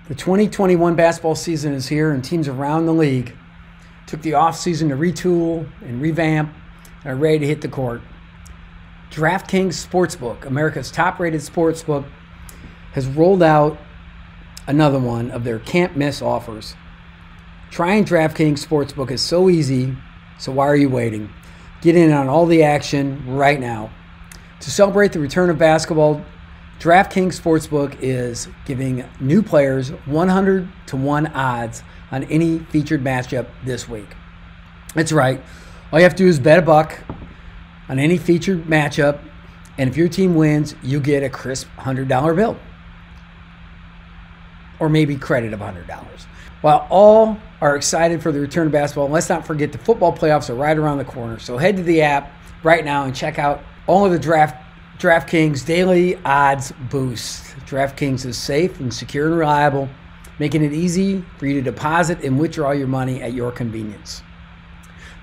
The 2021 basketball season is here, and teams around the league took the offseason to retool and revamp and are ready to hit the court. DraftKings Sportsbook, America's top-rated sportsbook, has rolled out another one of their can't-miss offers. Trying DraftKings Sportsbook is so easy, so why are you waiting? Get in on all the action right now. To celebrate the return of basketball, DraftKings Sportsbook is giving new players 100-1 odds on any featured matchup this week. That's right. All you have to do is bet $1 on any featured matchup, and if your team wins, you get a crisp $100 bill. Or maybe credit of $100. While all are excited for the return of basketball, let's not forget the football playoffs are right around the corner. So head to the app right now and check out all of the DraftKings daily odds boosts. DraftKings is safe and secure and reliable, making it easy for you to deposit and withdraw your money at your convenience.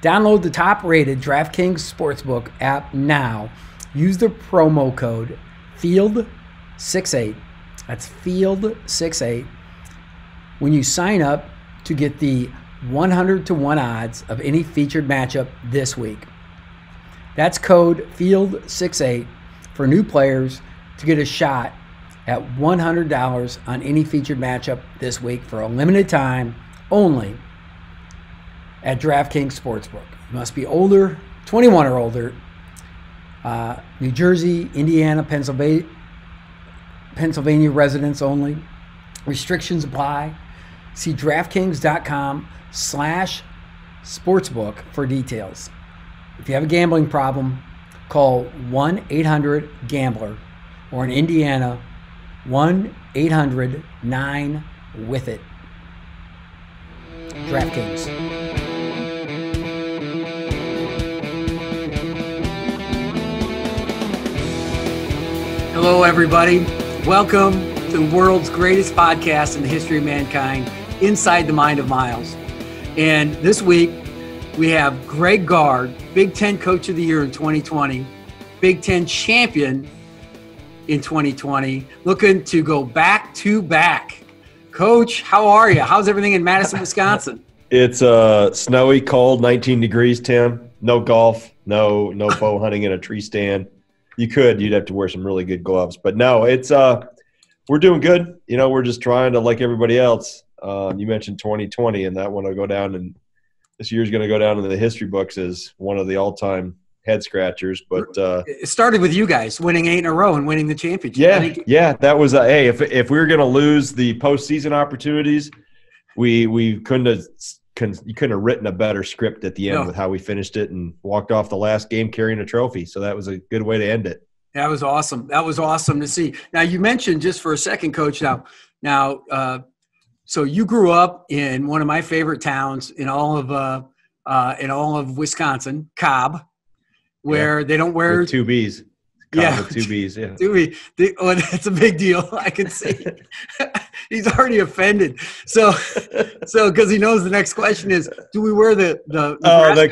Download the top-rated DraftKings Sportsbook app now. Use the promo code FIELD68. That's FIELD68 when you sign up to get the 100-1 odds of any featured matchup this week. That's code FIELD68 for new players to get a shot at $100 on any featured matchup this week for a limited time only at DraftKings Sportsbook. You must be older, 21 or older, New Jersey, Indiana, Pennsylvania residents only. Restrictions apply. See DraftKings.com/sportsbook for details. If you have a gambling problem, call 1-800-GAMBLER or in Indiana, 1-800-9-WITH-IT. DraftKings. Hello, everybody. Welcome to the world's greatest podcast in the history of mankind, Inside the Mind of Miles. And this week, we have Greg Gard, Big Ten Coach of the Year in 2020, Big Ten Champion in 2020, looking to go back-to-back. Coach, how are you? How's everything in Madison, Wisconsin? It's snowy, cold, 19 degrees, Tim. No golf, no bow hunting in a tree stand. You'd have to wear some really good gloves. But no, it's we're doing good. You know, we're just trying to, like everybody else. You mentioned 2020, and that one will go down, and this year's going to go down in the history books as one of the all-time head scratchers. But it started with you guys winning 8 in a row and winning the championship. Yeah, that was hey. If we were going to lose the postseason opportunities, we couldn't have written a better script at the end with how we finished it and walked off the last game carrying a trophy. So that was a good way to end it. That was awesome. That was awesome to see. Now, you mentioned, just for a second, Coach, so you grew up in one of my favorite towns in all of Wisconsin, Cobb, where they don't wear with 2 B's. Cobb with 2 B's, yeah. 2 B. Oh, that's a big deal. I can see. He's already offended. So because he knows the next question is, do we wear the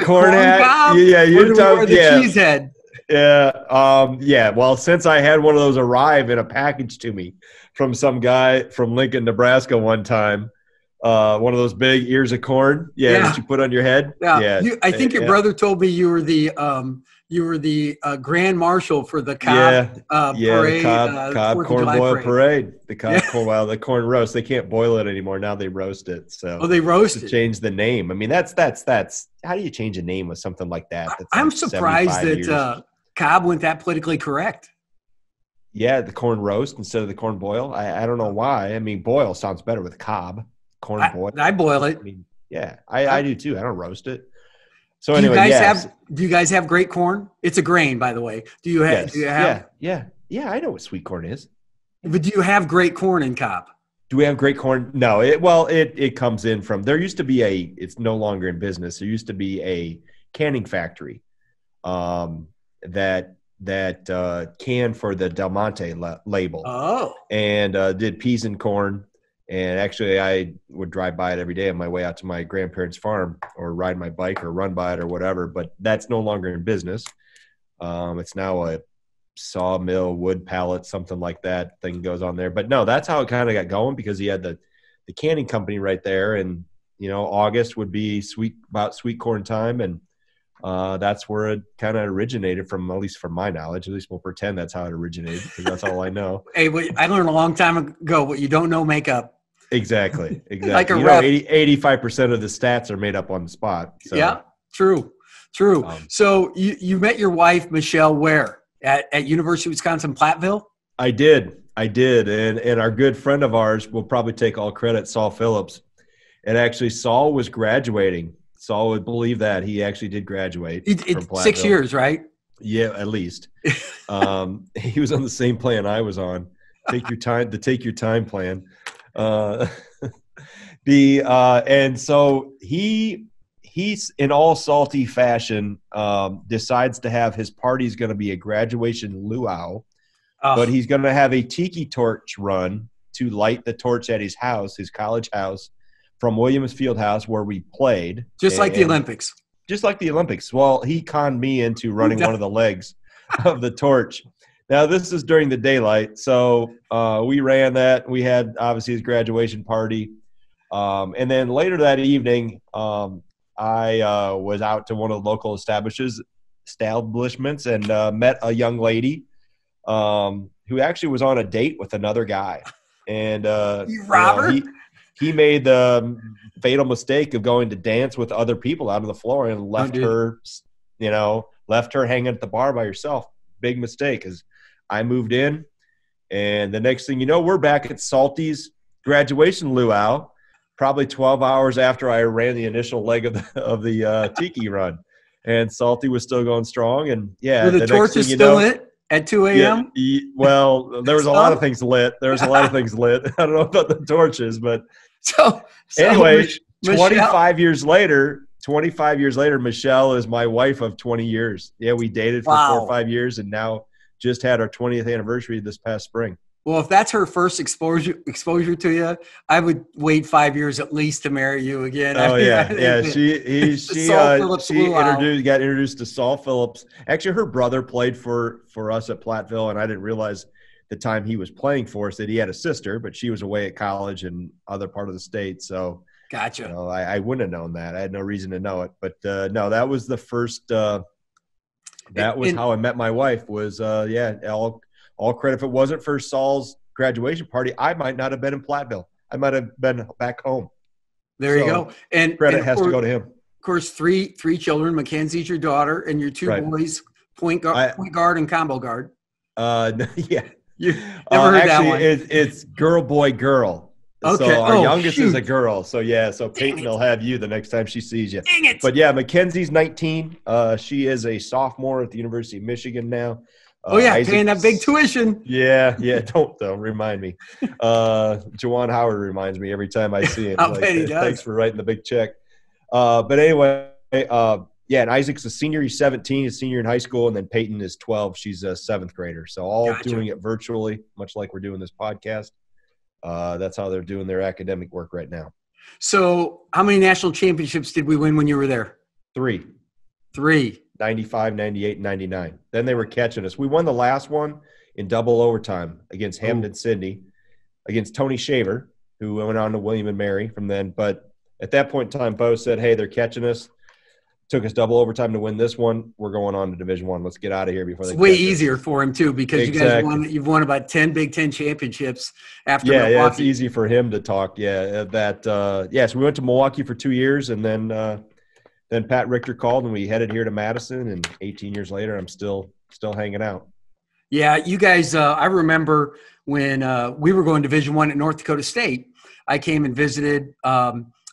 corn hat? Cob, yeah, or do we wear the cheese head? Yeah. Well, since I had one of those arrive in a package to me from some guy from Lincoln, Nebraska one time, one of those big ears of corn, that you put on your head. Yeah. I think your brother told me you were the grand marshal for the Cobb parade. The Cobb corn boil parade. The Cobb corn, the corn roast. They can't boil it anymore now. They roast it. So they roast it. Change the name. I mean, that's. How do you change a name with something like that? I'm surprised that Cobb went that politically correct. Yeah, the corn roast instead of the corn boil. I don't know why. I mean, boil sounds better with Cobb. Corn boil. I boil it. I mean, I do too. I don't roast it. So do you guys have great corn? It's a grain, by the way. Do you have? Yeah. I know what sweet corn is. But do you have great corn in Cobb? Do we have great corn? No. It comes in from. There used to be it's no longer in business. There used to be a canning factory, that canned for the Del Monte label. Oh. And did peas and corn. And actually, I would drive by it every day on my way out to my grandparents' farm, or ride my bike or run by it or whatever. But that's no longer in business. It's now a sawmill, wood pallet, something like that thing goes on there. But no, that's how it kind of got going, because he had the canning company right there. And, August would be about sweet corn time. And that's where it kind of originated from, at least from my knowledge. At least we'll pretend that's how it originated, because that's all I know. Hey, I learned a long time ago, what you don't know, make up. Exactly. Like a rep. 85% of the stats are made up on the spot. So. Yeah, true. So you met your wife, Michelle, where? At University of Wisconsin-Platteville? I did. And our good friend of ours will probably take all credit, Saul Phillips. And actually, Saul was graduating. Saul would believe that. He actually did graduate. From 6 years, right? Yeah, at least. He was on the same plan I was on. Take your time plan. And so he's in all salty fashion, decides to have his party's going to be a graduation luau, but he's going to have a tiki torch run to light the torch at his house, his college house, from Williams Fieldhouse, where we played. Just like the Olympics. Just like the Olympics. Well, he conned me into running one of the legs of the torch. Now, this is during the daylight, so we ran that. We had, obviously, his graduation party. And then later that evening, I was out to one of the local establishments and met a young lady who actually was on a date with another guy. And he made the fatal mistake of going to dance with other people out on the floor and left her hanging at the bar by herself. Big mistake, because I moved in, and the next thing you know, we're back at Salty's graduation luau, probably 12 hours after I ran the initial leg of the tiki run, and Salty was still going strong. And were the torches still lit at 2 a.m.? Well, there was a lot of things lit. I don't know about the torches, but so anyway, 25 years later, Michelle is my wife of 20 years. Yeah, we dated for 4 or 5 years, and now just had our 20th anniversary this past spring. Well, if that's her first exposure to you, I would wait 5 years at least to marry you again. She got introduced to Saul Phillips. Actually, her brother played for us at Platteville, and I didn't realize the time he was playing for us that he had a sister, but she was away at college in other part of the state. So, gotcha. I wouldn't have known that. I had no reason to know it, but no, that was the first. That was how I met my wife. Was all credit. If it wasn't for Saul's graduation party, I might not have been in Platteville. I might have been back home. There you go. And credit has to go to him. Of course, three children. Mackenzie's your daughter, and your two boys, point guard and combo guard. Yeah. You never heard that one. It's girl, boy, girl. Okay. So our youngest is a girl. So so Peyton will have you the next time she sees you. Dang it. But Mackenzie's 19. She is a sophomore at the University of Michigan now. Paying that big tuition. Yeah. Don't remind me. Jawan Howard reminds me every time I see it. I bet he does. Thanks for writing the big check. But anyway, and Isaac's a senior. He's 17. He's a senior in high school. And then Peyton is 12. She's a 7th grader. So all doing it virtually, much like we're doing this podcast. That's how they're doing their academic work right now. So how many national championships did we win when you were there? 3. 95, 98, 99. Then they were catching us. We won the last one in double overtime against Hamden Sydney, against Tony Shaver, who went on to William & Mary from then. But at that point in time, Bo said, hey, they're catching us. Took us double overtime to win this one. We're going on to Division I. Let's get out of here before they. It's way easier for him too, because you've won about 10 Big Ten championships after Milwaukee. Yeah, it's easy for him to talk. So we went to Milwaukee for 2 years, and then Pat Richter called, and we headed here to Madison. And 18 years later, I'm still hanging out. Yeah, you guys. I remember when we were going Division I at North Dakota State. I came and visited.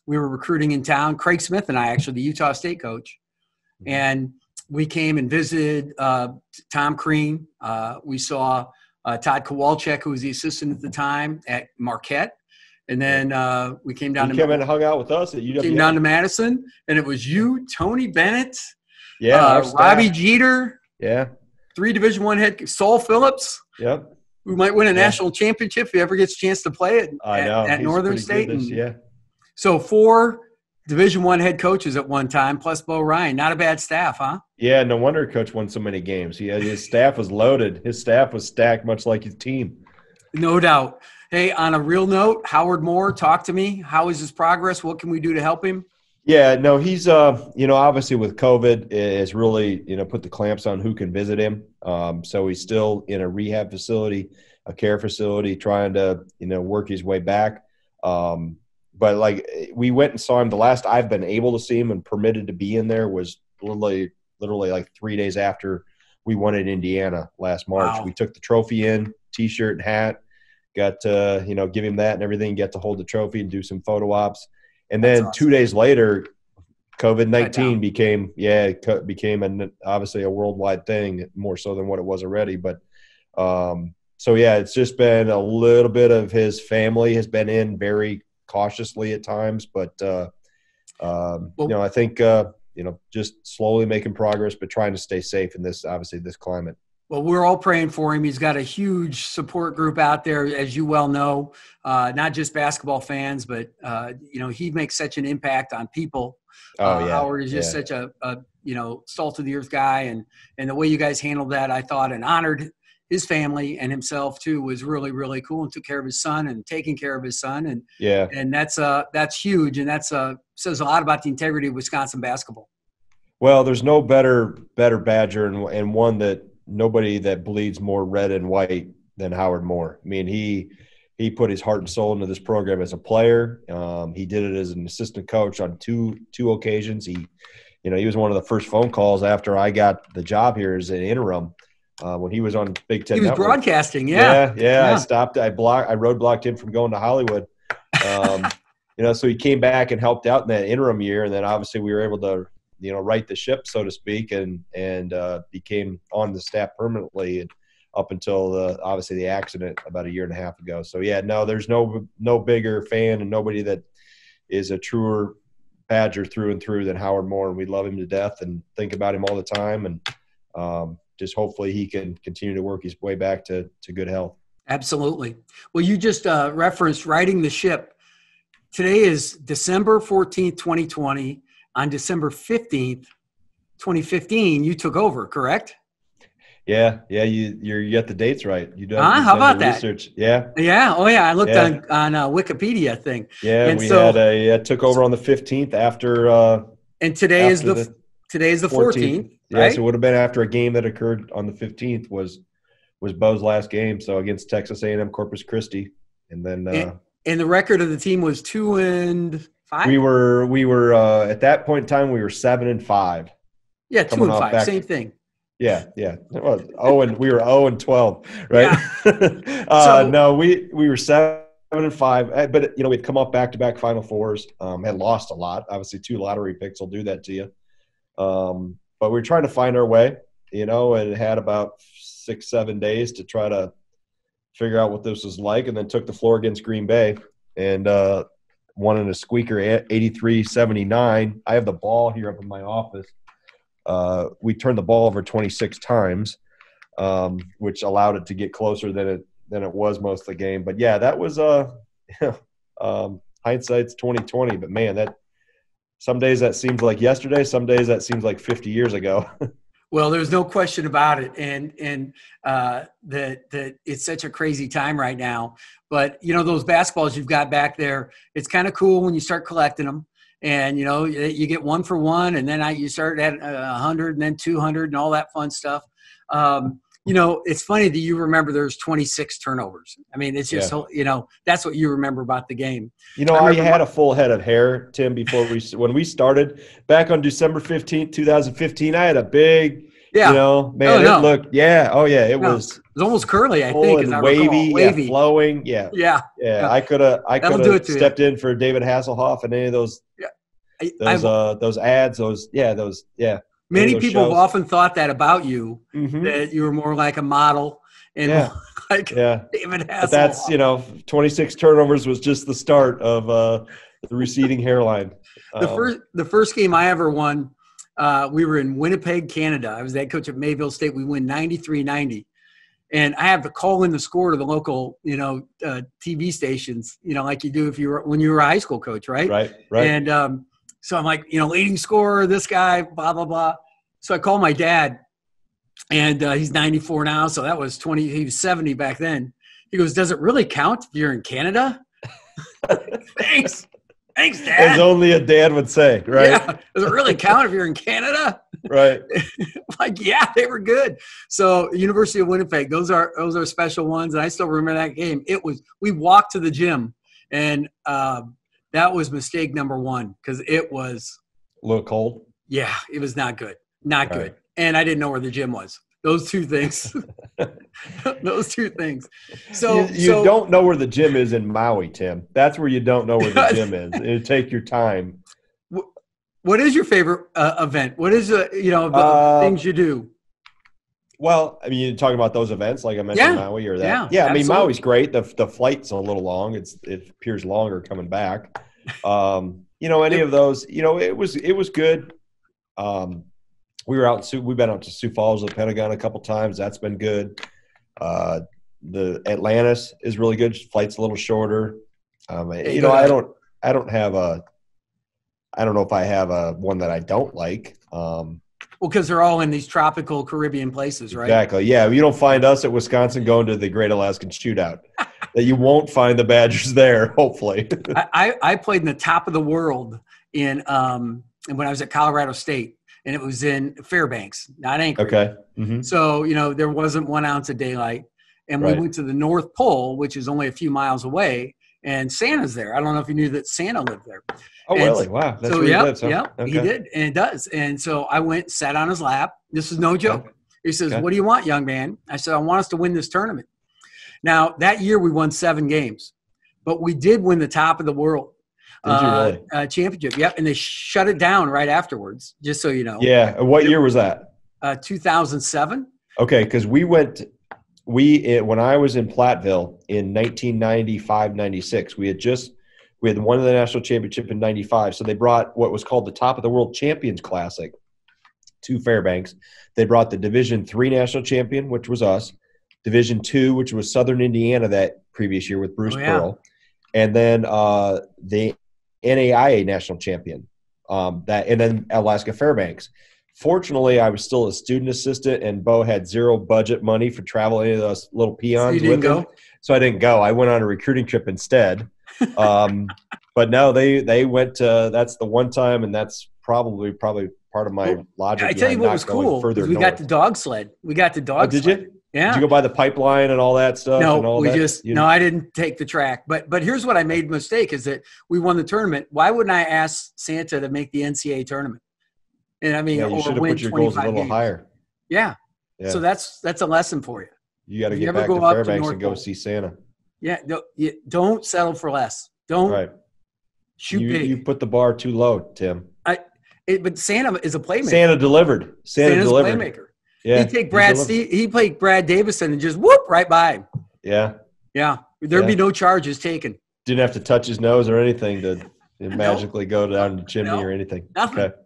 We were recruiting in town. Craig Smith and I, actually, the Utah State coach. And we came and visited Tom Crean. We saw Todd Kowalczyk, who was the assistant at the time at Marquette. And then we came down. Came in and hung out with us at UW. Came down to Madison, and it was you, Tony Bennett, Robbie Jeter. Yeah. 3 Division I head Saul Phillips. Yep. Who might win a national championship if he ever gets a chance to play it at Northern State. So 4 Division I head coaches at one time, plus Bo Ryan. Not a bad staff, huh? Yeah, no wonder Coach won so many games. His staff was loaded. His staff was stacked, much like his team. No doubt. Hey, on a real note, Howard Moore, talk to me. How is his progress? What can we do to help him? Yeah, no, he's obviously with COVID, it's really put the clamps on who can visit him. So he's still in a rehab facility, a care facility, trying to work his way back. But like we went and saw him. The last I've been able to see him and permitted to be in there was literally like 3 days after we won in Indiana last March. Wow. We took the trophy in, T-shirt and hat, got to give him that and everything, get to hold the trophy and do some photo ops. And then awesome. 2 days later, COVID-19 became obviously a worldwide thing, more so than what it was already. But so yeah, it's just been a little bit of his family has been in very cautiously at times, but I think just slowly making progress, but trying to stay safe in this climate. Well, we're all praying for him. He's got a huge support group out there, as you well know, not just basketball fans, but he makes such an impact on people. Howard is just such a salt of the earth guy, and the way you guys handled that, I thought, and honored his family and himself too, was really, really cool, and took care of his son and taking care of his son. And that's huge. And that's says a lot about the integrity of Wisconsin basketball. Well, there's no better Badger and one that nobody that bleeds more red and white than Howard Moore. I mean, he put his heart and soul into this program as a player. He did it as an assistant coach on two occasions. He was one of the first phone calls after I got the job here as an interim. When he was on Big Ten Network. He was broadcasting, yeah. I stopped. I roadblocked him from going to Hollywood. So he came back and helped out in that interim year, and then obviously we were able to, right the ship, so to speak, and became on the staff permanently up until obviously the accident about a year and a half ago. So yeah, no, there's no bigger fan and nobody that is a truer Badger through and through than Howard Moore, and we love him to death and think about him all the time, and just hopefully he can continue to work his way back to good health. Absolutely. Well, you just referenced righting the ship. Today is December 14th, 2020. On December 15th, 2015, you took over, correct? Yeah. You got the dates right. How about that? Research. Yeah. Yeah. Oh, yeah. I looked on Wikipedia thing. Yeah, and took over on the 15th after. And today is the 14th. Yeah, right? So it would have been after a game that occurred on the 15th was Bo's last game. So against Texas A&M Corpus Christi, and then and the record of the team was 2-5. We were at that point in time we were 7-5. Yeah, 2-5, same thing. Yeah. We were 0-12, right? Yeah. No, we were 7-5, but we'd come off back-to-back Final Fours. Had lost a lot. Obviously, 2 lottery picks will do that to you. But we were trying to find our way, and had about 6-7 days to try to figure out what this was like, and then took the floor against Green Bay and won in a squeaker 83-79. I have the ball here up in my office. We turned the ball over 26 times, which allowed it to get closer than it was most of the game. But yeah, that was hindsight's 2020. But man, that some days that seems like yesterday, some days that seems like 50 years ago. Well, there's no question about it, and that it's such a crazy time right now. But those basketballs you've got back there, it's kind of cool when you start collecting them, and you get 1 for 1, and then you start at 100, and then 200, and all that fun stuff. It's funny that you remember there's 26 turnovers. I mean, it's just that's what you remember about the game. I had a full head of hair, Tim, before when we started back on December 15th, 2015. I had a big, it looked, it was almost curly, I think, and wavy, flowing, yeah. I could have stepped in for David Hasselhoff and any of those, those ads, Many people have often thought that about you, that you were more like a model and more like David Hasselhoff. But that's, 26 turnovers was just the start of the receding hairline. The first game I ever won, we were in Winnipeg, Canada. I was the head coach at Mayville State. We win 93-90. And I have to call in the score to the local, TV stations, like you do when you were a high school coach, right? Right. And so I'm like, leading scorer, this guy, blah, blah, blah. So I call my dad, and he's 94 now. So that was he was 70 back then. He goes, does it really count if you're in Canada? Thanks, Dad. As only a dad would say, right? Yeah. Does it really count if you're in Canada? Right. Like, yeah, they were good. So University of Winnipeg, those are special ones. And I still remember that game. We walked to the gym, and that was mistake number one, because it was a little cold. Yeah, it was not good. Not good. And I didn't know where the gym was. Those two things. Those two things. So you don't know where the gym is in Maui, Tim. That's where you don't know where the gym is. It'll take your time. What is your favorite event? What is things you do? Well, I mean, you're talking about those events, like I mentioned, Maui or that. Yeah, I mean, Maui's great. The flight's a little long. It appears longer coming back. Any of those, it was good. We've been out to Sioux Falls, the Pentagon a couple times. That's been good. The Atlantis is really good. Flight's a little shorter. I don't know if I have a one that I don't like. Well, because they're all in these tropical Caribbean places, right? Exactly. Yeah, you don't find us at Wisconsin going to the Great Alaskan Shootout. That you won't find the Badgers there, hopefully. I played in the top of the world when I was at Colorado State, and it was in Fairbanks, not Anchorage. Okay. Mm-hmm. So, there wasn't 1 ounce of daylight. And we went to the North Pole, which is only a few miles away, and Santa's there. I don't know if you knew that Santa lived there. Oh, really? Wow. That's where he lives, huh? Yeah, okay. He did, and it does. And so I went, sat on his lap. This is no joke. Okay. He says, what do you want, young man? I said, I want us to win this tournament. Now, that year we won 7 games, but we did win the top of the world championship. Yep, and they shut it down right afterwards, just so you know. Yeah. What year was that? 2007. Okay, because when I was in Platteville in 1995-96, we had won the national championship in 95. So they brought what was called the Top of the World Champions Classic to Fairbanks. They brought the Division III national champion, which was us, Division II, which was Southern Indiana that previous year with Bruce Pearl, and then the NAIA national champion, and then Alaska Fairbanks. Fortunately, I was still a student assistant, and Bo had zero budget money for travel any of those little peons with him. So I didn't go. I went on a recruiting trip instead. But no, they went to – that's the one time, and that's probably part of my logic. I tell you what was cool. We got the dog sled. Did you? Yeah. Did you go by the pipeline and all that stuff? No, I didn't take the track. But here's what I made a mistake is that we won the tournament. Why wouldn't I ask Santa to make the NCAA tournament? And I mean, you should have put your goals a little higher. Yeah. So that's a lesson for you. You got to get back to Fairbanks and go see Santa. Yeah. Don't settle for less. Don't shoot big. You put the bar too low, Tim. But Santa is a playmaker. Santa delivered. Santa's a playmaker. Yeah. He'd play Brad Davison and just whoop right by him. Yeah. Yeah. There'd be no charges taken. Didn't have to touch his nose or anything to magically go down the chimney or anything.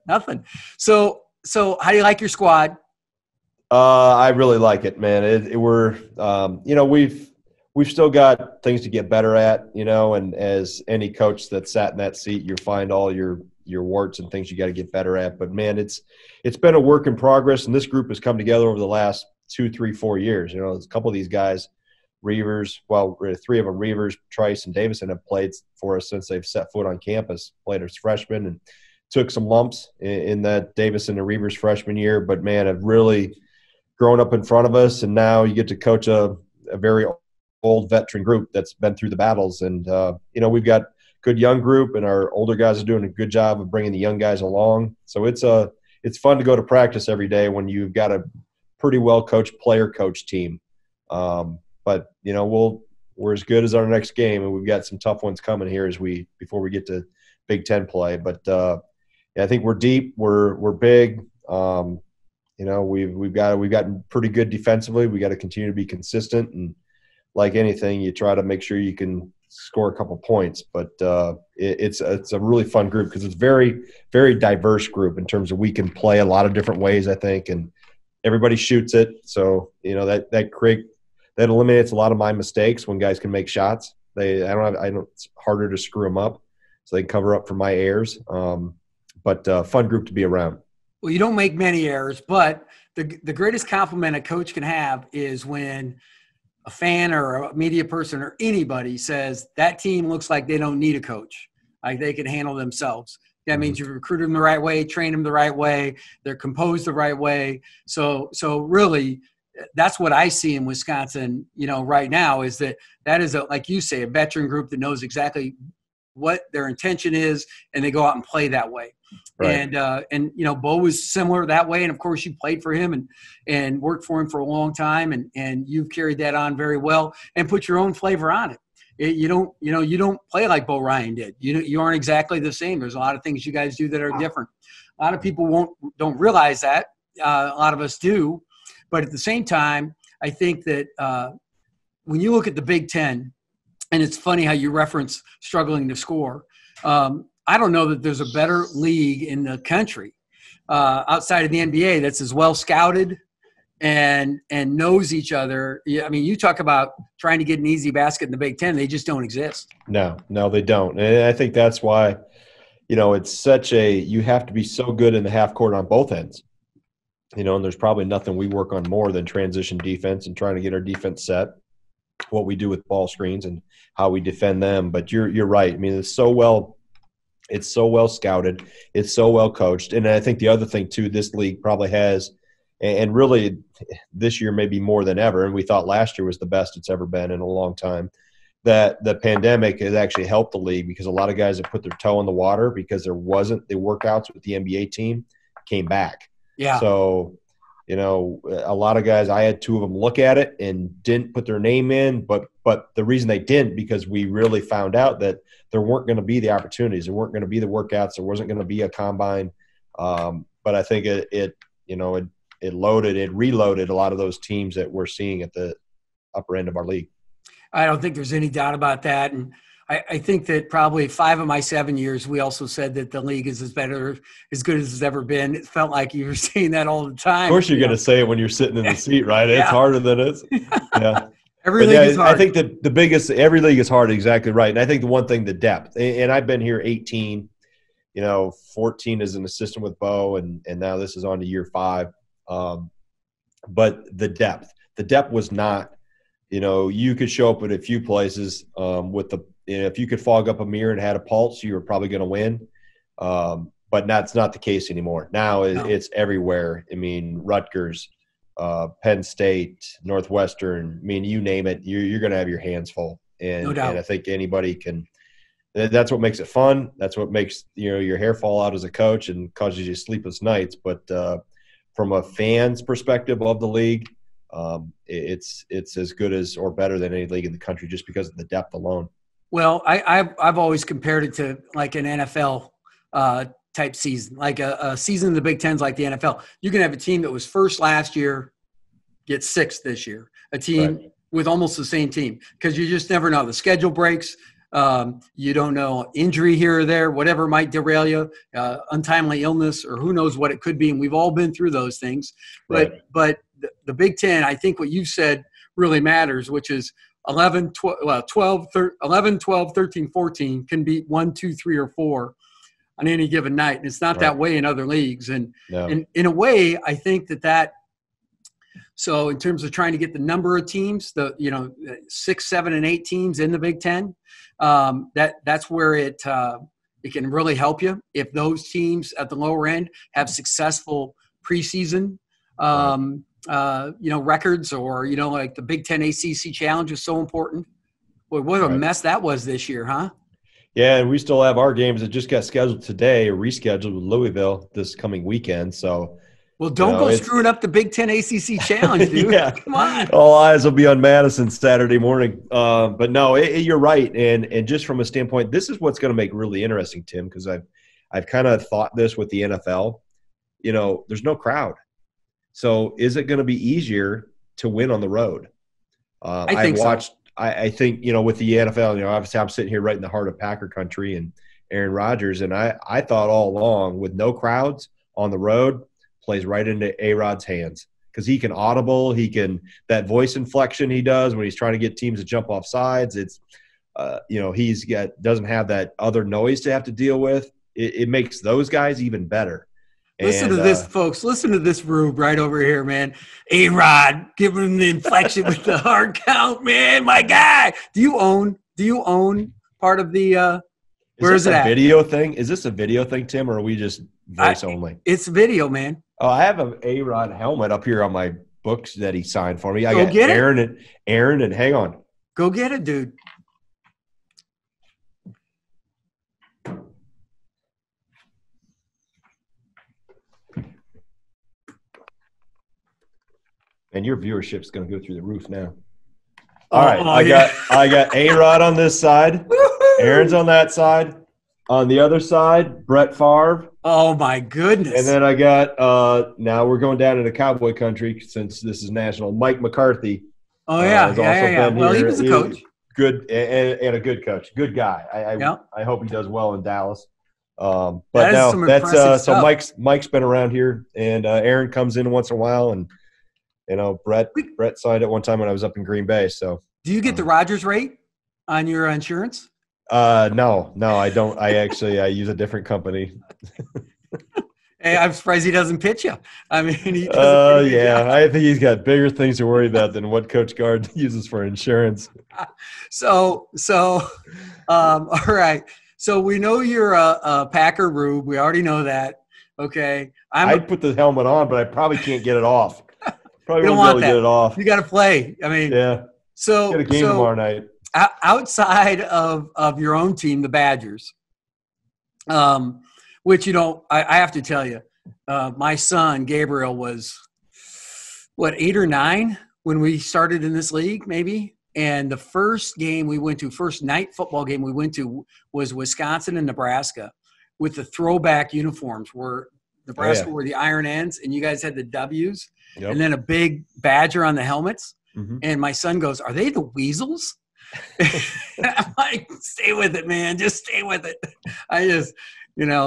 Nothing. So how do you like your squad? I really like it, man. We've still got things to get better at, and as any coach that sat in that seat, you find all your warts and things you got to get better at. But man, it's been a work in progress, and this group has come together over the last 2, 3, 4 years. There's a couple of these guys, Reavers, 3 of them, Reavers, Trice, and Davison, have played for us since they've set foot on campus, played as freshmen, and took some lumps in that Davison and Reavers freshman year, but man, have really grown up in front of us, and now you get to coach a very old veteran group that's been through the battles. And, we've got good young group, and our older guys are doing a good job of bringing the young guys along. So it's fun to go to practice every day when you've got a pretty well-coached player-coach team. But, we're as good as our next game, and we've got some tough ones coming here before we get to Big Ten play. But, I think we're deep. We're big. We've gotten pretty good defensively. We got to continue to be consistent, and like anything, you try to make sure you can score a couple points. But it's a really fun group because it's very, very diverse group in terms of we can play a lot of different ways, I think, and everybody shoots it. So that eliminates a lot of my mistakes when guys can make shots. It's harder to screw them up, so they can cover up for my errors. But fun group to be around. Well, you don't make many errors, but the greatest compliment a coach can have is when a fan or a media person or anybody says that team looks like they don't need a coach, like they can handle themselves. That means you recruit them the right way, train them the right way, they're composed the right way. So really, that's what I see in Wisconsin, right now, is that is like you say, a veteran group that knows exactly what their intention is, and they go out and play that way. Right. And Bo was similar that way. And of course you played for him and worked for him for a long time, and you've carried that on very well and put your own flavor on it. You don't play like Bo Ryan did. You aren't exactly the same. There's a lot of things you guys do that are different. A lot of people don't realize that. A lot of us do, but at the same time, I think that when you look at the Big Ten, and it's funny how you reference struggling to score. I don't know that there's a better league in the country outside of the NBA that's as well scouted and knows each other. I mean, you talk about trying to get an easy basket in the Big Ten. They just don't exist. No, they don't. And I think that's why, it's you have to be so good in the half court on both ends. And there's probably nothing we work on more than transition defense and trying to get our defense set, what we do with ball screens and how we defend them. But you're right. I mean, it's so well scouted. It's so well coached. And I think the other thing too, this league probably has, and really this year maybe more than ever, and we thought last year was the best it's ever been in a long time, that the pandemic has actually helped the league because a lot of guys have put their toe in the water because there wasn't the workouts with the NBA team came back. Yeah. So, a lot of guys, I had two of them look at it and didn't put their name in, but the reason they didn't, because we really found out that there weren't going to be the opportunities. There weren't going to be the workouts. There wasn't going to be a combine. But I think it reloaded a lot of those teams that we're seeing at the upper end of our league. I don't think there's any doubt about that. And I think that probably 5 of my 7 years, we also said that the league is as good as it's ever been. It felt like you were saying that all the time. Of course you're going to say it when you're sitting in the seat, right? Yeah. It's harder than it's. Yeah. Every league is hard. I think that every league is hard, exactly right. And I think the one thing, the depth. And I've been here 18, 14 as an assistant with Bo, and now this is on to year 5. But the depth was not, you could show up at a few places if you could fog up a mirror and had a pulse, you were probably going to win. But that's not the case anymore. Now it's everywhere. I mean, Rutgers, Penn State, Northwestern, I mean, you name it, you're going to have your hands full. And, no doubt. And I think anybody can – that's what makes it fun. That's what makes your hair fall out as a coach and causes you sleepless nights. But from a fan's perspective of the league, it's as good as or better than any league in the country just because of the depth alone. Well, I've always compared it to like an NFL type season, like a season in the Big Ten's like the NFL. You can have a team that was first last year, get 6th this year. A team with almost the same team because you just never know. The schedule breaks. You don't know, injury here or there, whatever might derail you, untimely illness, or who knows what it could be. And we've all been through those things. But the Big Ten, I think what you said really matters, which is 11, 12, 13, 14 can beat 1, 2, 3, or 4 on any given night. And it's not that way in other leagues. And in a way, I think that so in terms of trying to get the number of teams, 6, 7, and 8 teams in the Big Ten, that's where it can really help you if those teams at the lower end have successful preseason records, or like the Big Ten ACC Challenge is so important. Boy, what a mess that was this year, huh? Yeah, and we still have our games that just got scheduled today, or rescheduled with Louisville this coming weekend. So, well, don't go screwing up the Big Ten ACC Challenge, dude. Yeah. Come on. All eyes will be on Madison Saturday morning. But no, you're right. And just from a standpoint, this is what's going to make really interesting, Tim, because I've kind of thought this with the NFL. There's no crowd. So is it going to be easier to win on the road? I think with the NFL, obviously I'm sitting here right in the heart of Packer country and Aaron Rodgers, and I thought all along with no crowds on the road plays right into A-Rod's hands because he can audible, that voice inflection he does when he's trying to get teams to jump off sides. It's doesn't have that other noise to have to deal with. It makes those guys even better. Listen And to this, folks. Listen to this rube right over here, man. A-Rod giving him the inflection with the hard count, man. My guy. Do you own part of the where is it at? Video thing? Is this a video thing, Tim, or are we just voice only? It's video, man. Oh, I have an A-Rod helmet up here on my books that he signed for me. I Go got get Aaron and hang on. Go get it, dude. And your viewership's going to go through the roof now. All right, I got A-Rod on this side. Aaron's on that side. On the other side, Brett Favre. Oh, my goodness. And then I got now we're going down into cowboy country since this is national. Mike McCarthy. Oh, yeah. Well, he was a coach. Good and a good coach. Good guy. I hope he does well in Dallas. But that's so Mike's been around here, and Aaron comes in once in a while, and Brett signed at one time when I was up in Green Bay. So do you get the Rogers rate on your insurance? No, I don't. I use a different company. Hey, I'm surprised he doesn't pitch you. I mean, I think he's got bigger things to worry about than what Coach Gard uses for insurance. So, all right. So we know you're a Packer rube. We already know that. Okay. I'd put the helmet on, but I probably can't get it off. Probably don't won't be able want to get it off. You got to play. I mean, yeah. So get a game tomorrow night. Outside of your own team, the Badgers, which I have to tell you, my son Gabriel was 8 or 9 when we started in this league, maybe. And the first night football game we went to was Wisconsin and Nebraska with the throwback uniforms where Nebraska were the iron ends and you guys had the W's and then a big Badger on the helmets. Mm-hmm. And my son goes, "Are they the Weasels?" I'm like, "Stay with it, man. Just stay with it."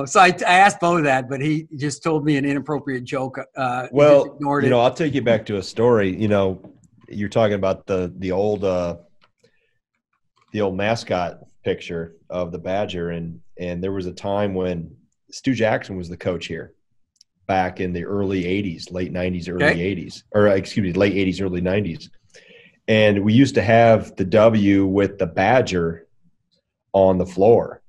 So I asked Bo that, but he just told me an inappropriate joke. Well, ignored it. I'll take you back to a story. You're talking about the old mascot picture of the Badger, and there was a time when Stu Jackson was the coach here back in the early 80s, late 90s, early 80s, or excuse me, late 80s, early 90s. And we used to have the W with the Badger on the floor.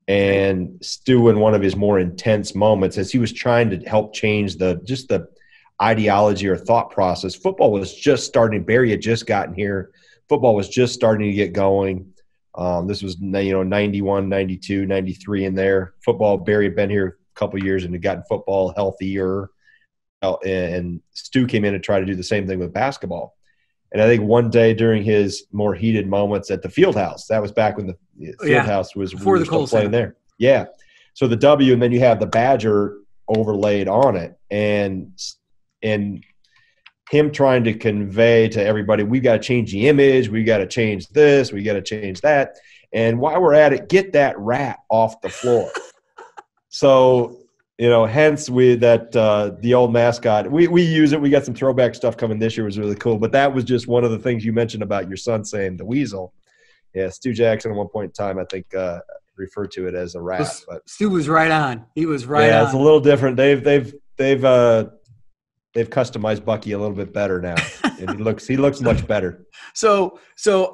And Stu, in one of his more intense moments, as he was trying to help change the ideology or thought process, football was just starting. Barry had just gotten here. Football was just starting to get going. This was 91, 92, 93 in there. Football, Barry had been here a couple of years and had gotten football healthier. And Stu came in and tried to do the same thing with basketball. And I think one day during his more heated moments at the Fieldhouse, that was back when the Fieldhouse was before the Cole playing there. Yeah. So the W, and then you have the Badger overlaid on it. And him trying to convey to everybody, we got to change the image, we got to change this, we got to change that. And while we're at it, get that rat off the floor. So, hence the old mascot, we use it. We got some throwback stuff coming this year. It was really cool. But that was just one of the things you mentioned about your son saying the weasel. Yeah, Stu Jackson at one point in time, I think, referred to it as a rat. But Stu was right on. He was right on. Yeah, it's a little different. They've customized Bucky a little bit better now, and he looks much better. So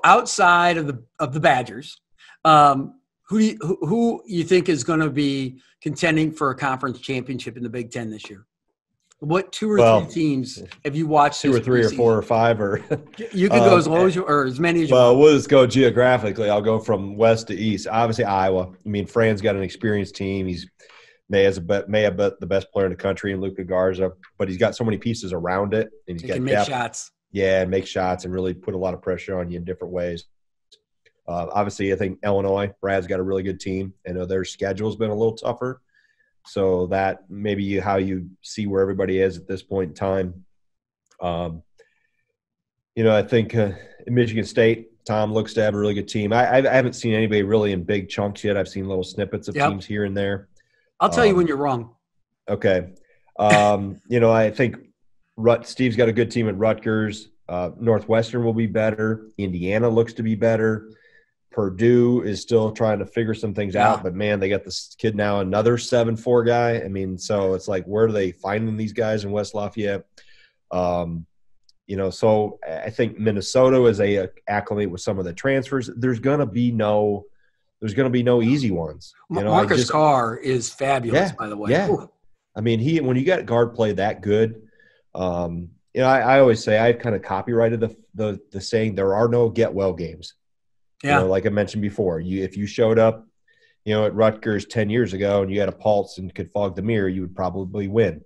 outside of the Badgers, who you think is going to be contending for a conference championship in the Big Ten this year? What 2 or 3 teams have you watched? 2 or 3 or 4 or 5, or you can go as low as or as many as you want. Well, we'll just go geographically. I'll go from west to east. Obviously, Iowa. I mean, Fran's got an experienced team. He's may have the best player in the country in Luka Garza, but he's got so many pieces around it, and he can make shots. Yeah, make shots and really put a lot of pressure on you in different ways. Obviously, I think Illinois, Brad's got a really good team. I know their schedule's been a little tougher, so that maybe how you see where everybody is at this point in time. I think in Michigan State, Tom looks to have a really good team. I haven't seen anybody really in big chunks yet. I've seen little snippets of teams here and there. I'll tell you when you're wrong. Okay. I think Steve's got a good team at Rutgers. Northwestern will be better. Indiana looks to be better. Purdue is still trying to figure some things out, but man, they got this kid now, another 7'4" guy. I mean, so it's like, where are they finding these guys in West Lafayette? So I think Minnesota, as they acclimate with some of the transfers, there's going to be no easy ones. Marcus Carr is fabulous, by the way. Yeah. Ooh. I mean, when you got guard play that good, I always say, I've kind of copyrighted the saying, there are no get well games. Yeah. Like I mentioned before, if you showed up, at Rutgers 10 years ago and you had a pulse and could fog the mirror, you would probably win.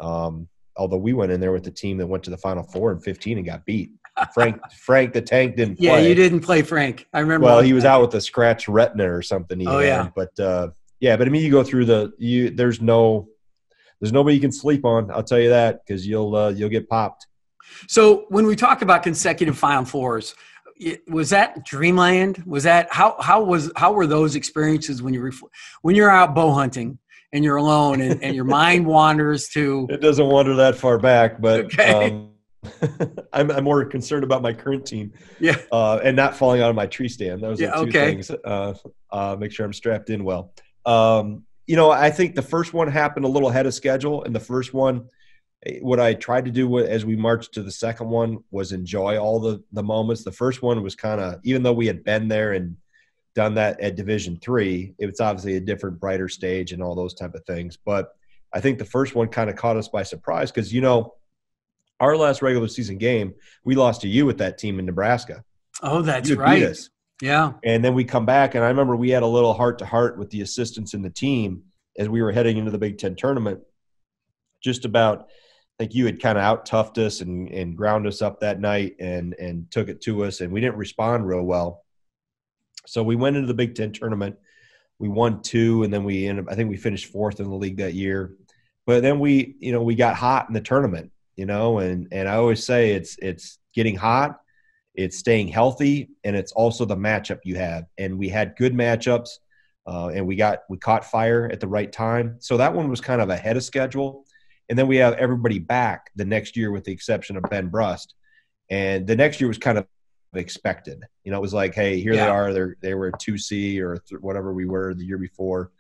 Although we went in there with the team that went to the Final Four in 15 and got beat. Frank the Tank didn't play. Yeah, you didn't play Frank. I remember. Well, he was out with a scratched retina or something. Yeah. But but I mean, you go through there's nobody you can sleep on. I'll tell you that, because you'll get popped. So when we talk about consecutive Final Fours, was that dreamland? Was that how were those experiences when you're out bow hunting and you're alone and your mind wanders to? It doesn't wander that far back, but okay. I'm more concerned about my current team, and not falling out of my tree stand. Those are two things. Make sure I'm strapped in well. I think the first one happened a little ahead of schedule, and the first one, what I tried to do as we marched to the second one was enjoy all the moments. The first one was kind of, even though we had been there and done that at Division III, it was obviously a different, brighter stage and all those type of things. But I think the first one kind of caught us by surprise because, our last regular season game, we lost to you with that team in Nebraska. Oh, that's right. Beat us. Yeah. And then we come back, and I remember we had a little heart-to-heart with the assistants in the team as we were heading into the Big Ten tournament. Just about, I think you had kind of out-toughed us and ground us up that night and took it to us, and we didn't respond real well. So we went into the Big Ten tournament. We won 2, and then I think we finished 4th in the league that year. But then we got hot in the tournament, and I always say it's getting hot, it's staying healthy, and it's also the matchup you have. And we had good matchups, and we caught fire at the right time. So that one was kind of ahead of schedule. And then we have everybody back the next year with the exception of Ben Brust. And the next year was kind of expected. It was like, hey, here they are. They were a 2C or whatever we were the year before.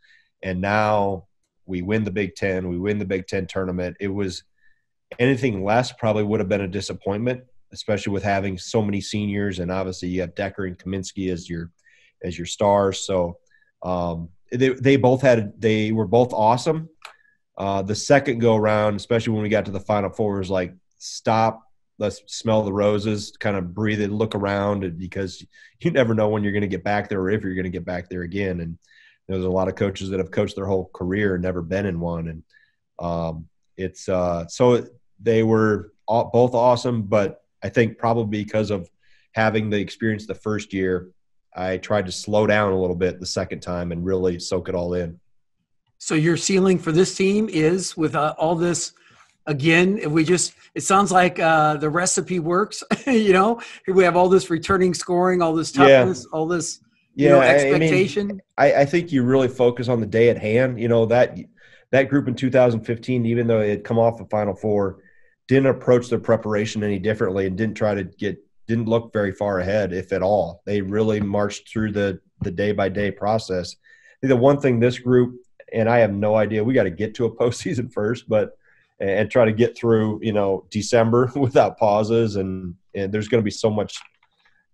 And now we win the Big Ten. We win the Big Ten tournament. It was anything less probably would have been a disappointment, especially with having so many seniors. And obviously you have Decker and Kaminsky as your stars. So they were both awesome. The second go around, especially when we got to the Final Four, was like, stop, let's smell the roses, kind of breathe and look around, because you never know when you're going to get back there or if you're going to get back there again. And there's a lot of coaches that have coached their whole career and never been in one. And so they were both awesome, but I think probably because of having the experience the first year, I tried to slow down a little bit the second time and really soak it all in. So your ceiling for this team is, with all this, again, it sounds like the recipe works. We have all this returning scoring, all this toughness, all this expectation. I think you really focus on the day at hand. That group in 2015, even though it had come off the Final Four, didn't approach their preparation any differently and didn't look very far ahead, if at all. They really marched through the day-by-day process. I think the one thing this group, and I have no idea, we got to get to a postseason first, and try to get through, December without pauses. And there's going to be so much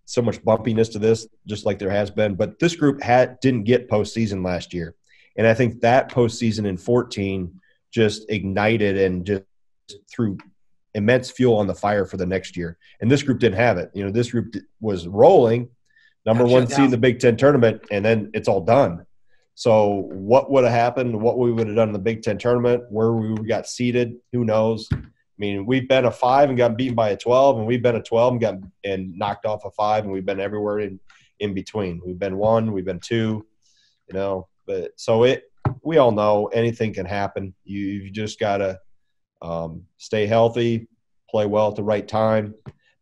bumpiness to this, just like there has been. But this group didn't get postseason last year. And I think that postseason in 14 just ignited and just threw immense fuel on the fire for the next year. And this group didn't have it. This group was rolling, number one seed in the Big Ten tournament, and then it's all done. So what would have happened, what we would have done in the Big Ten tournament, where we got seeded, who knows? I mean, we've been a 5 and got beaten by a 12, and we've been a 12 and got knocked off a 5, and we've been everywhere in between. We've been 1, we've been 2, But so we all know anything can happen. You just got to stay healthy, play well at the right time.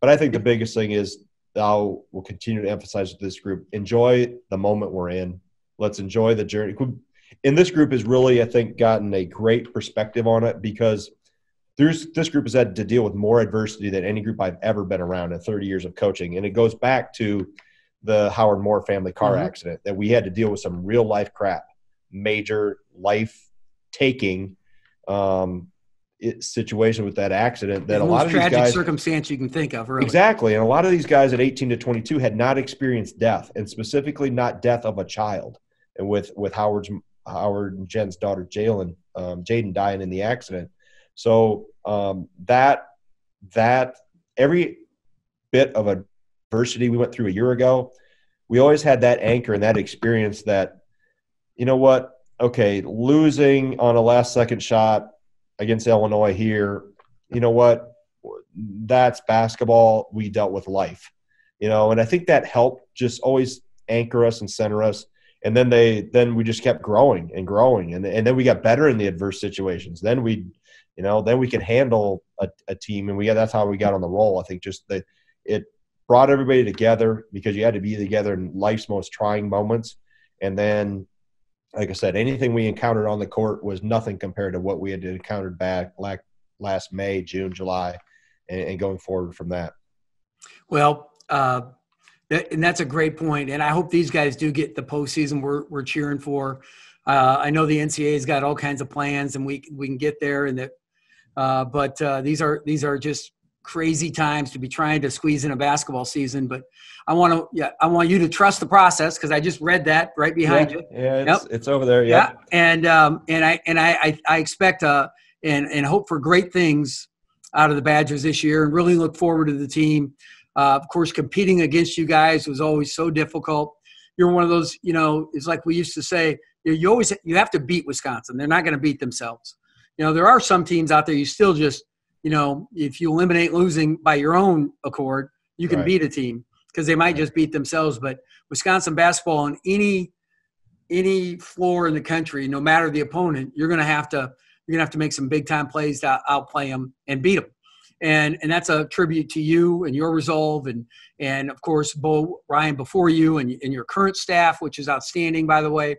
But I think the biggest thing is, we'll continue to emphasize with this group, enjoy the moment we're in. Let's enjoy the journey. And this group has really, I think, gotten a great perspective on it, because this group has had to deal with more adversity than any group I've ever been around in 30 years of coaching. And it goes back to the Howard Moore family car accident, that we had to deal with some real life crap, major life taking situation with that accident that the a lot most of these tragic guys circumstance you can think of, really. Exactly. And a lot of these guys at 18 to 22 had not experienced death, and specifically not death of a child. And with Howard and Jen's daughter, Jaden dying in the accident. So that every bit of adversity we went through a year ago, we always had that anchor and that experience that, you know what, okay, losing on a last second shot against Illinois here, you know what, that's basketball. We dealt with life, and I think that helped just always anchor us and center us. And then we just kept growing and growing. And then we got better in the adverse situations. Then we could handle a team, and that's how we got on the roll. I think just that it brought everybody together because you had to be together in life's most trying moments. And then, like I said, anything we encountered on the court was nothing compared to what we had encountered back last May, June, July, and going forward from that. Well, and that's a great point. And I hope these guys do get the postseason we're cheering for. I know the NCAA's got all kinds of plans, and we can get there. And but these are just crazy times to be trying to squeeze in a basketball season. But I want you to trust the process, because I just read that right behind you. Yeah, it's over there. Yep. Yeah, and I expect and hope for great things out of the Badgers this year, and really look forward to the team. Of course, competing against you guys was always so difficult. You're one of those, it's like we used to say, you have to beat Wisconsin. They're not going to beat themselves. There are some teams out there you still just, if you eliminate losing by your own accord, you can beat a team because they might just beat themselves. But Wisconsin basketball on any floor in the country, no matter the opponent, you're going to have to make some big time plays to outplay them and beat them. And that's a tribute to you and your resolve, and of course, Bo Ryan before you and your current staff, which is outstanding, by the way.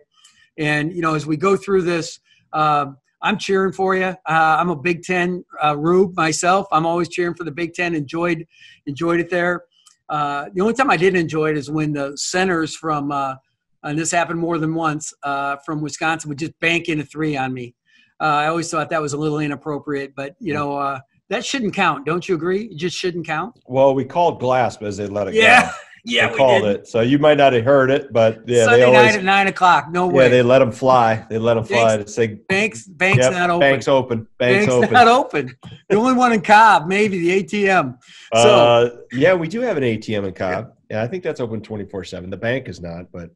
And, as we go through this, I'm cheering for you. I'm a Big Ten Rube myself. I'm always cheering for the Big Ten. Enjoyed it there. The only time I didn't enjoy it is when the centers from, and this happened more than once, from Wisconsin would just bank in a three on me. I always thought that was a little inappropriate, but, that shouldn't count. Don't you agree? It just shouldn't count. Well, we called glass as they let it go. Yeah, we called it. So you might not have heard it, but yeah, Sunday night at 9 o'clock. No way. Yeah, they let them fly. They let them fly to say Bank's not open. Bank's open. Bank's open. Not open. The only one in Cobb, maybe the ATM. So yeah, we do have an ATM in Cobb. Yeah, I think that's open 24/7. The bank is not, but.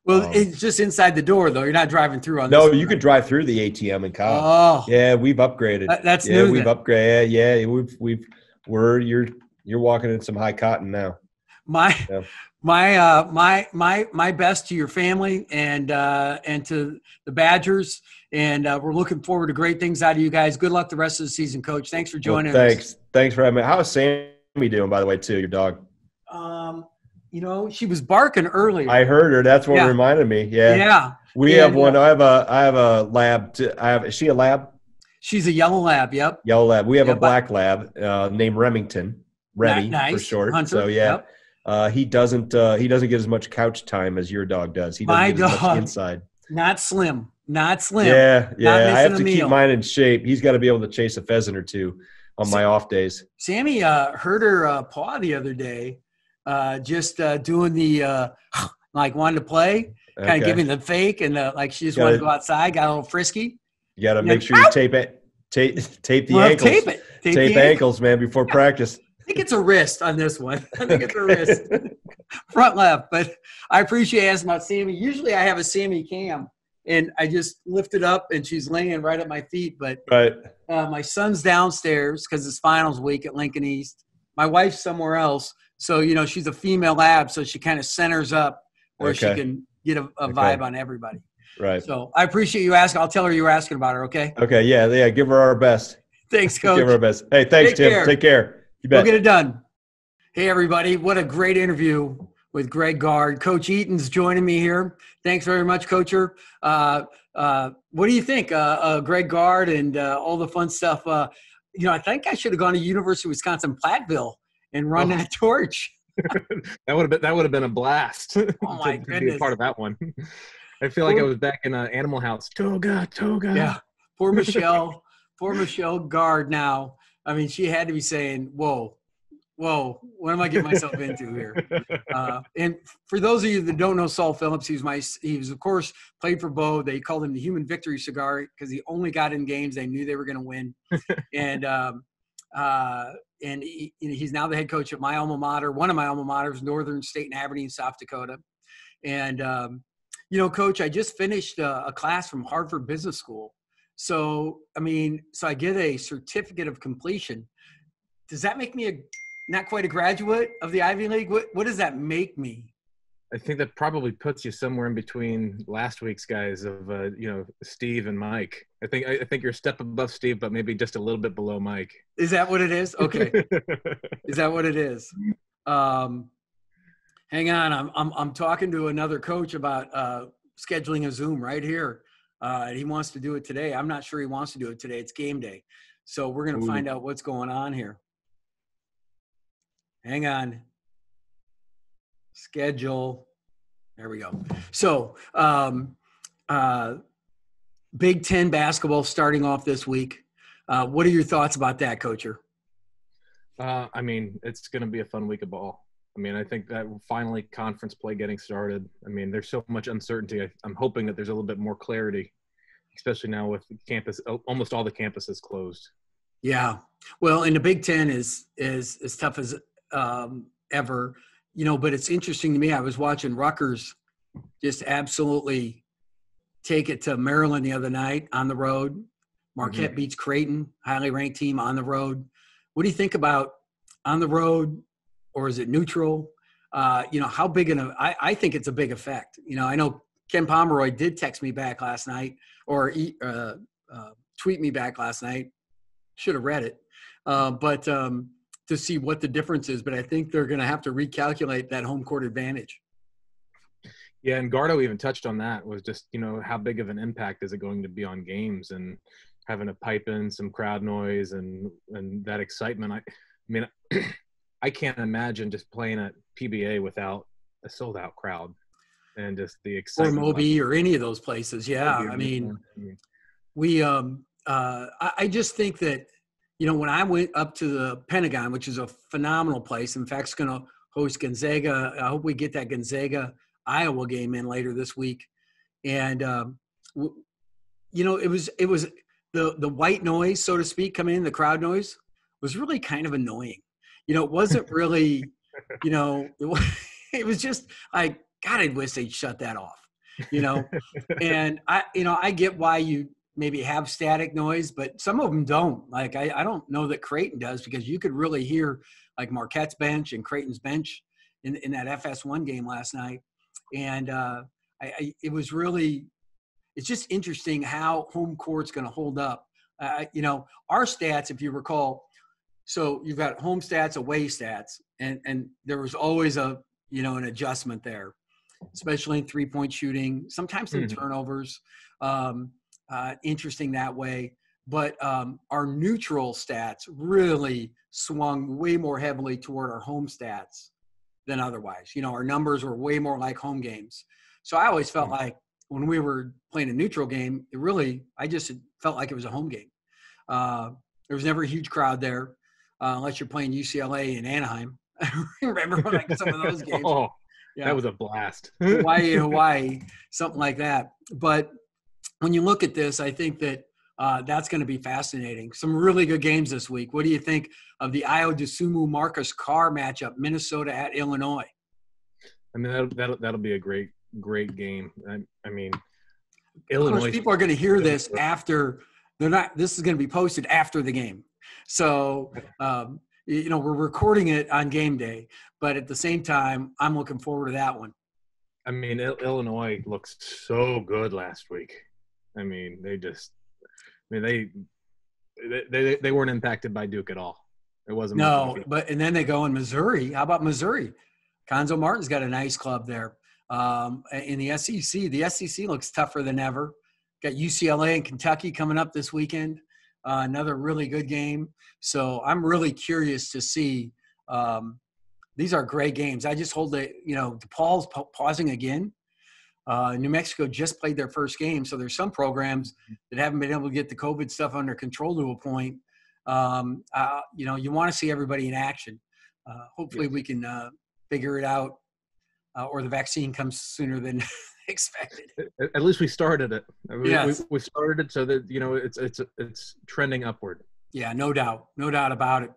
Well, it's just inside the door, though. You're not driving through on this. No, you could drive through the ATM in Cobb. Oh, yeah, we've upgraded. That's new. We've upgraded. Yeah, you're walking in some high cotton now. My best to your family and to the Badgers, and we're looking forward to great things out of you guys. Good luck the rest of the season, Coach. Thanks for joining us. Thanks for having me. How is Sammy doing, by the way, too? Your dog. She was barking earlier. I heard her. That's what reminded me. Yeah. Yeah. We have one. I have a lab. Is she a lab? She's a yellow lab. Yep. Yellow lab. We have a black lab named Remington. Remy for short. Hunter. So yeah. Yep. He doesn't get as much couch time as your dog does. He doesn't get as much inside. Not slim. Yeah. I have to keep mine in shape. He's got to be able to chase a pheasant or two on my off days. Sammy hurt her paw the other day. Just doing the wanted to play, kind of giving the fake, and she just wanted to go outside. Got a little frisky. You got to make sure you tape the ankles. Tape ankles, man, before practice. I think it's a wrist on this one. I think it's a wrist, front left. But I appreciate asking about Sammy. Usually I have a Sammy cam, and I just lift it up, and she's laying right at my feet. But my son's downstairs because it's finals week at Lincoln East. My wife's somewhere else. So, she's a female lab, so she kind of centers up where she can get a vibe on everybody. Right. So I appreciate you asking. I'll tell her you were asking about her, okay? Okay, yeah. Give her our best. Thanks, Coach. Give her our best. Hey, thanks, Tim. Take care. You bet. We'll get it done. Hey, everybody. What a great interview with Greg Gard. Coach Eaton's joining me here. Thanks very much, Coacher. What do you think, Greg Gard and all the fun stuff? I think I should have gone to University of Wisconsin-Platteville and run that torch. That would have been a blast Oh my to be a goodness. part of that one. I feel like I was back in Animal House. Toga. Yeah. Poor Michelle Gard now. I mean, she had to be saying, whoa, what am I getting myself into here? And for those of you that don't know Saul Phillips, he was of course played for Bo. They called him the human victory cigar because he only got in games they knew they were going to win. And he's now the head coach at my alma mater, one of my alma maters, Northern State in Aberdeen, South Dakota. And, Coach, I just finished a class from Harvard Business School. So I get a certificate of completion. Does that make me not quite a graduate of the Ivy League? What does that make me? I think that probably puts you somewhere in between last week's guys of Steve and Mike. I think you're a step above Steve, but maybe just a little bit below Mike. Is that what it is? Okay. Is that what it is? Hang on, I'm talking to another coach about scheduling a Zoom right here. And he wants to do it today. I'm not sure he wants to do it today. It's game day, so we're going to find out what's going on here. Hang on. Schedule. There we go. So, Big Ten basketball starting off this week. What are your thoughts about that, Coacher? It's going to be a fun week of ball. I think that finally conference play getting started. There's so much uncertainty. I'm hoping that there's a little bit more clarity, especially now with campus, almost all the campuses closed. Yeah. Well, and the Big Ten is as tough as ever, but it's interesting to me. I was watching Rutgers just absolutely take it to Maryland the other night on the road. Marquette beats Creighton, highly ranked team on the road. What do you think about on the road, or is it neutral? How big I think it's a big effect. I know Ken Pomeroy did text me back last night or tweet me back last night. Should have read it. But to see what the difference is, but I think they're going to have to recalculate that home court advantage. Yeah, and Gardo even touched on that, was just, how big of an impact is it going to be on games and having to pipe in some crowd noise and that excitement. I can't imagine just playing at PBA without a sold-out crowd and just the excitement. Or Moby or any of those places, yeah. I just think that, when I went up to the Pentagon, which is a phenomenal place, in fact, it's going to host Gonzaga. I hope we get that Gonzaga-Iowa game in later this week. And, it was the white noise, so to speak, coming in, the crowd noise was really kind of annoying. It wasn't really, it was just like, God, I wish they'd shut that off, And I get why you maybe have static noise, but some of them don't. Like, I don't know that Creighton does, because you could really hear like Marquette's bench and Creighton's bench in that FS1 game last night. And it's just interesting how home court's going to hold up. Our stats, if you recall, so you've got home stats, away stats, and there was always an adjustment there, especially in 3-point shooting, sometimes some turnovers. Interesting that way. But our neutral stats really swung way more heavily toward our home stats than otherwise. Our numbers were way more like home games. So I always felt like when we were playing a neutral game, I just felt like it was a home game. There was never a huge crowd there, unless you're playing UCLA in Anaheim. I remember some of those games. Yeah. That was a blast. Hawaii, something like that. But when you look at this, I think that that's going to be fascinating. Some really good games this week. What do you think of the Ayo Dosunmu Marcus Carr matchup, Minnesota at Illinois? That'll be a great game. Illinois. Of course, people are going to hear this after they're not. This is going to be posted after the game, so we're recording it on game day. But at the same time, I'm looking forward to that one. Illinois looks so good last week. They weren't impacted by Duke at all. It wasn't. No, and then they go in Missouri. How about Missouri? Conzo Martin's got a nice club there. In the SEC, the SEC looks tougher than ever. Got UCLA and Kentucky coming up this weekend. Another really good game. So I'm really curious to see these are great games. I just hold DePaul's pausing again. New Mexico just played their first game, so there's some programs that haven't been able to get the COVID stuff under control to a point. You want to see everybody in action. Hopefully we can figure it out, or the vaccine comes sooner than expected. At least we started it. Yes. We started it so that it's trending upward. Yeah, no doubt about it.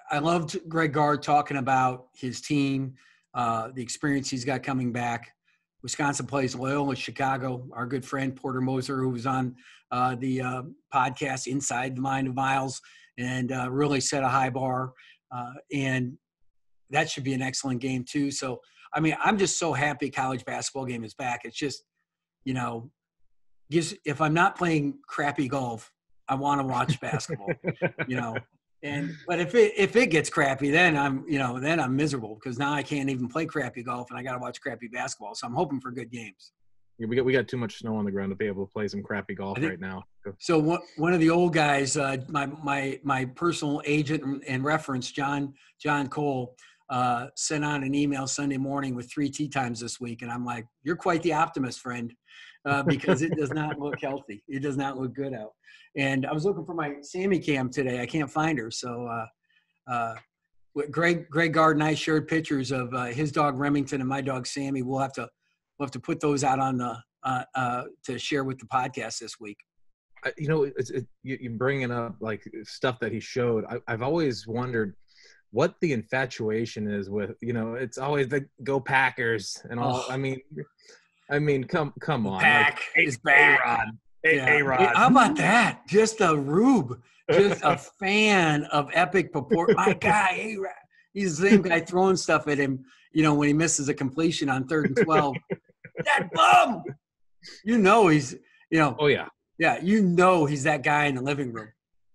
I loved Greg Gard talking about his team, the experience he's got coming back. Wisconsin plays Loyola Chicago. Our good friend Porter Moser, who was on the podcast Inside the Mind of Miles, and really set a high bar. And that should be an excellent game too. So, I mean, I'm just so happy college basketball game is back. It's just, if I'm not playing crappy golf, I want to watch basketball, but if it gets crappy, then I'm miserable, because now I can't even play crappy golf and I got to watch crappy basketball. So I'm hoping for good games. Yeah, we got too much snow on the ground to be able to play some crappy golf right now. So one of the old guys, my personal agent and reference, John Cole, sent out an email Sunday morning with 3 tee times this week, and I'm like, you're quite the optimist, friend, because it does not look healthy. It does not look good out. And I was looking for my Sammy cam today. I can't find her. So Greg Gard and I shared pictures of his dog Remington and my dog Sammy. We'll have to put those out on the to share with the podcast this week. You bringing up like stuff that he showed. I've always wondered what the infatuation is with. It's always the Go Packers and all. I mean, come on. Pack is back. A-Rod. How about that? Just a rube. Just a fan of epic purport. My guy, A-Rod. He's the same guy throwing stuff at him, when he misses a completion on 3rd and 12. That bum! He's, Oh, yeah. Yeah, he's that guy in the living room.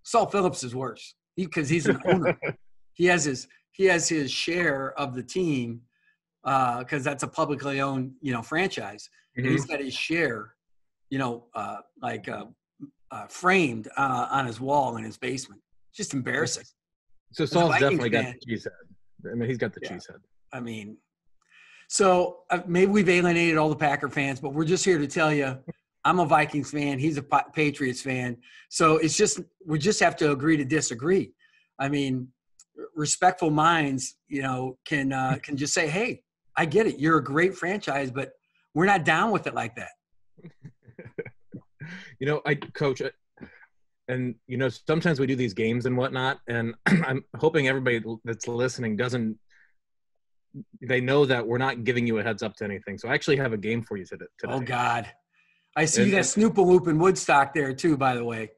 Saul Phillips is worse because he's an owner. He has his share of the team because that's a publicly owned, franchise. Mm-hmm. And he's got his share, framed on his wall in his basement. Just embarrassing. So Saul's definitely got the cheese head. I mean, he's got the cheese head. I mean, so maybe we've alienated all the Packer fans, but we're just here to tell you, I'm a Vikings fan. He's a Patriots fan. So we just have to agree to disagree. I mean, respectful minds, can just say, hey, I get it. You're a great franchise, but we're not down with it like that. I coach it, and sometimes we do these games and whatnot, and I'm hoping everybody that's listening they know that we're not giving you a heads up to anything. So I actually have a game for you today. Oh God, I see you got Snoop-a-Loop in Woodstock there too, by the way.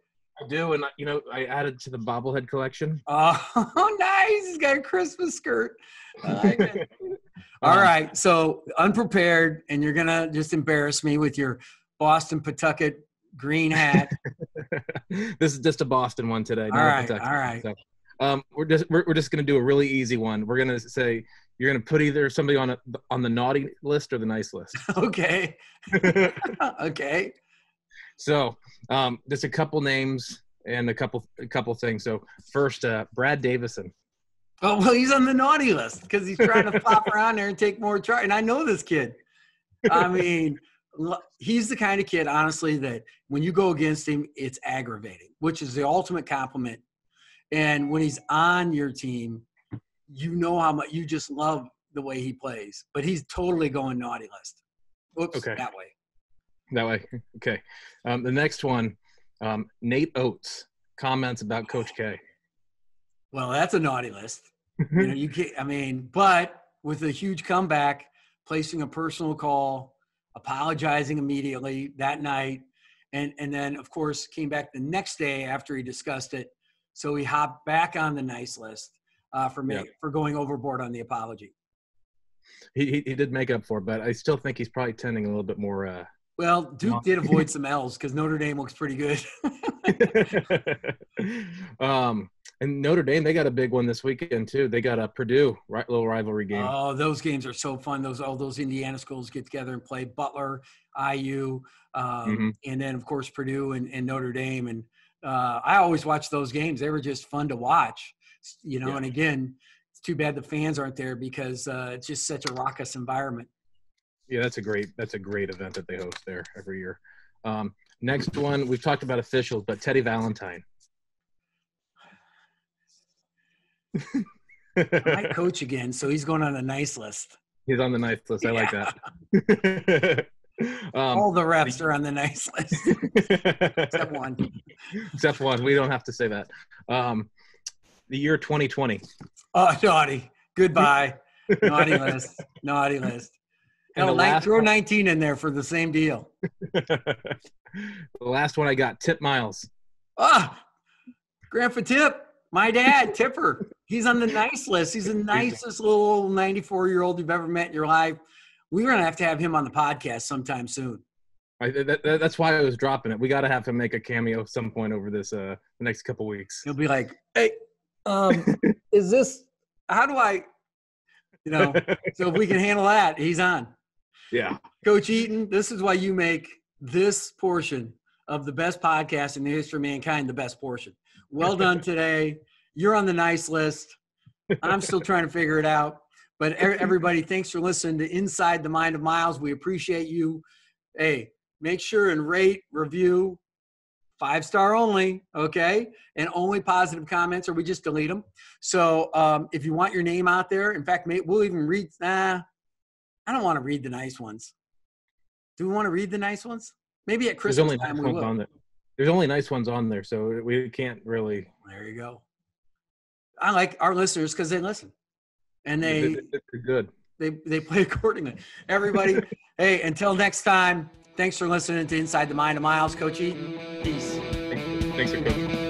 I do, and I added to the bobblehead collection. Oh, nice! He's got a Christmas skirt. I like it. All right, so unprepared, and you're gonna just embarrass me with your Boston Pawtucket green hat. This is just a Boston one today. All right. So, we're just gonna do a really easy one. We're gonna say you're gonna put either somebody on the naughty list or the nice list. Okay. Okay. So, just a couple names and a couple things. So first, Brad Davison. Oh, well, he's on the naughty list because he's trying to flop around there and take more tries. And I know this kid. I mean, he's the kind of kid, honestly, that when you go against him, it's aggravating, which is the ultimate compliment. And when he's on your team, how much you just love the way he plays. But he's totally going naughty list. Oops, okay. That way. Okay. The next one, Nate Oates, comments about Coach K. Well, that's a naughty list. You can't, but with a huge comeback, placing a personal call, apologizing immediately that night, and then, of course, came back the next day after he discussed it. So he hopped back on the nice list for going overboard on the apology. He did make up for it, but I still think he's probably tending a little bit more well, Duke did avoid some L's because Notre Dame looks pretty good. And Notre Dame, they got a big one this weekend too. They got a Purdue little rivalry game. Oh, those games are so fun. All those Indiana schools get together and play. Butler, IU, and then of course Purdue and Notre Dame. And I always watch those games. They were just fun to watch. you know, and again, it's too bad the fans aren't there because it's just such a raucous environment. Yeah, that's a great event that they host there every year. Next one, we've talked about officials, but Teddy Valentine. I might coach again, so he's going on the nice list. He's on the nice list. I like that. All the refs are on the nice list. Except one. Except one. We don't have to say that. The year 2020. Oh, naughty. Goodbye. Naughty list. Naughty list. Hell, throw 19 in there for the same deal. The last one I got, Tip Miles. Grandpa Tip. My dad, Tipper. He's on the nice list. He's the nicest little 94-year-old you've ever met in your life. We're going to have him on the podcast sometime soon. That's why I was dropping it. We got to have him make a cameo at some point over this the next couple weeks. He'll be like, hey, is this – how do I – you know, so if we can handle that, he's on. Yeah. Coach Eaton, this is why you make this portion of the best podcast in the history of mankind the best portion. Well done today. You're on the nice list. I'm still trying to figure it out. But everybody, thanks for listening to Inside the Mind of Miles. We appreciate you. Hey, make sure and rate, review, 5-star only, okay? And only positive comments, or we just delete them. So if you want your name out there, in fact, we'll even read – I don't want to read the nice ones. Do we want to read the nice ones? Maybe at Christmas time we will. There's only nice ones on there, so we can't really – There you go. I like our listeners because they listen. And they're good. They play accordingly. Everybody, hey, until next time, thanks for listening to Inside the Mind of Miles. Coach Eaton, peace. Thanks for coaching.